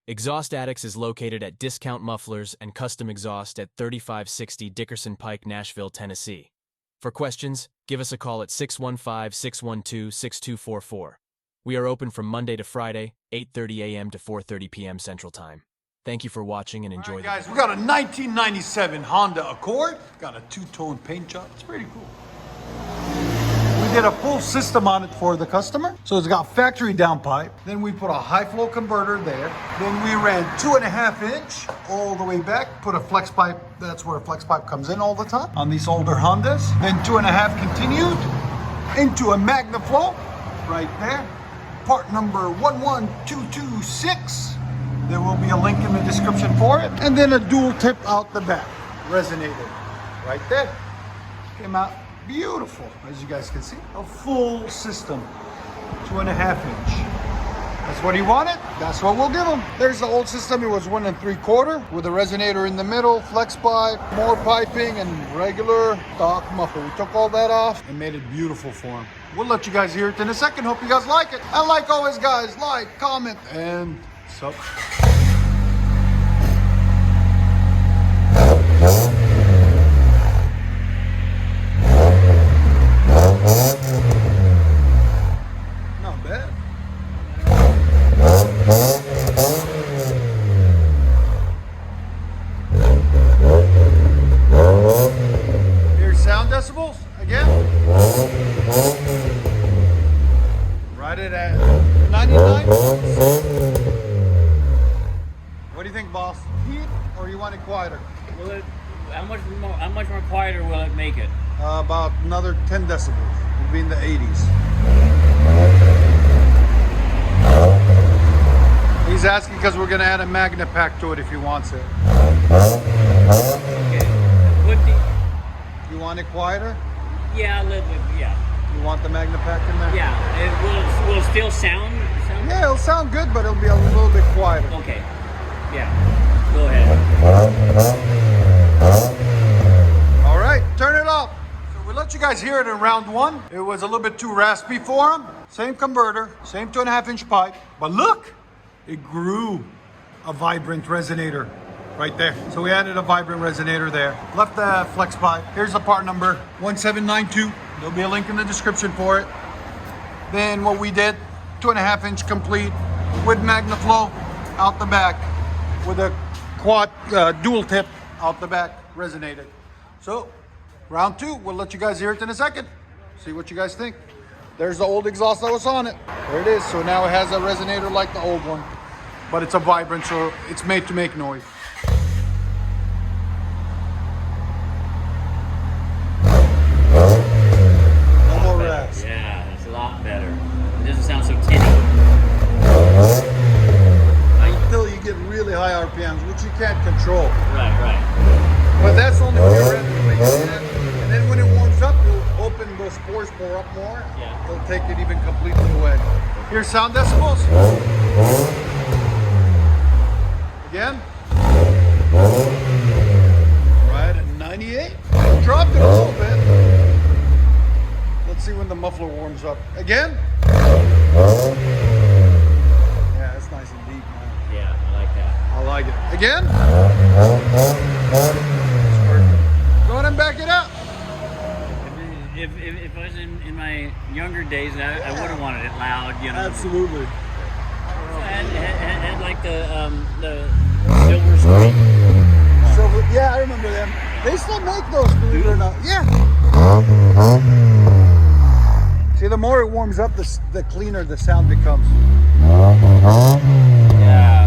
Exhaust Addicts is located at Discount Mufflers and Custom Exhaust at 3560 Dickerson Pike, Nashville, Tennessee. For questions, give us a call at 615-612-6244. We are open from Monday to Friday, 8:30 a.m. to 4:30 p.m. Central Time. Thank you for watching and enjoy. All right, guys, we got a 1997 Honda Accord. Got a two-tone paint job. It's pretty cool. We did a full system on it for the customer. So it's got factory downpipe. Then we put a high flow converter there. Then we ran 2.5 inch all the way back. Put a flex pipe. That's where a flex pipe comes in all the time on these older Hondas. Then 2.5 continued into a MagnaFlow right there. Part number 11226. There will be a link in the description for it. And then a dual tip out the back. Resonated right there. Came out beautiful, as you guys can see. A full system, 2.5 inch. That's what he wanted. That's what we'll give him. There's the old system. It was 1 3/4 with a resonator in the middle, flex pipe, more piping, and regular stock muffler. We took all that off and made it beautiful for him. We'll let you guys hear it in a second. Hope you guys like it. And like always, guys, like, comment, and sub. Not bad. Here's sound decibels again. Right at 99. What do you think, boss? Heat, or you want it quieter? Will it? How much more quieter will it make it? About another 10 decibels. We'll be in the 80s. He's asking because we're going to add a Magna pack to it if he wants it. Okay. Would the, You want it quieter? yeah, a little bit. Yeah. You want the Magna pack in there? Yeah. Will it still sound? Yeah, it'll sound good, but it'll be a little bit quieter. Okay. Yeah. Go ahead. All right, turn it up. So we let you guys hear it in round one. It was a little bit too raspy for him. Same converter, same 2.5 inch pipe, but look, it grew a vibrant resonator right there. So we added a vibrant resonator there. Left the flex pipe. Here's the part number 1792. There'll be a link in the description for it. Then what we did, 2.5 inch complete with MagnaFlow out the back with a quad dual tip out the back, resonated. So round two, we'll let you guys hear it in a second. See what you guys think. There's the old exhaust that was on it. There it is. So now it has a resonator like the old one, but it's a vibrant, so it's made to make noise. No more rasp. Yeah, that's a lot better. It doesn't sound so tinny. Until you get really high RPMs, which you can't control. Right. But that's only when you're ready to make it. And then when it warms up, it'll open those pores more up more. Yeah. It'll take it even completely away. Here's sound decibels. Again. Right at 98. Dropped it a little bit. Let's see when the muffler warms up. Again. Yeah, it's nice and deep, man. Yeah, I like that. I like it. Again. Go ahead and back it up. If I was in my younger days, I would have wanted it loud, you know. Absolutely. And like the silver screen. Silver, yeah, I remember them. They still make those, believe it or not. Yeah. See, the more it warms up, the cleaner the sound becomes. Yeah.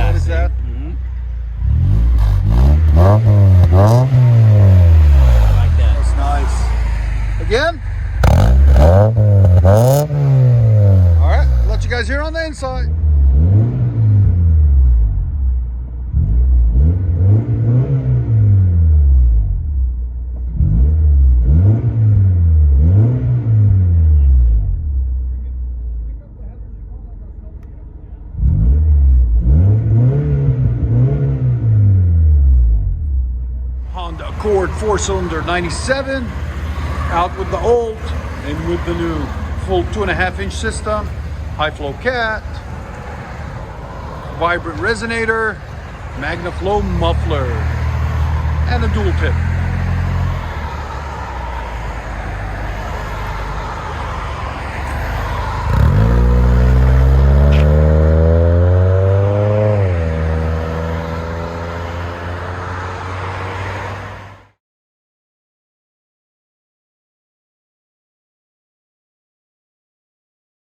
Notice that? Mm-hmm. I like that. That's nice. Again. All right, let you guys hear on the inside. Honda Accord 4-cylinder 97, out with the old and with the new. Full 2.5 inch system, high flow cat, vibrant resonator, MagnaFlow muffler, and a dual pip.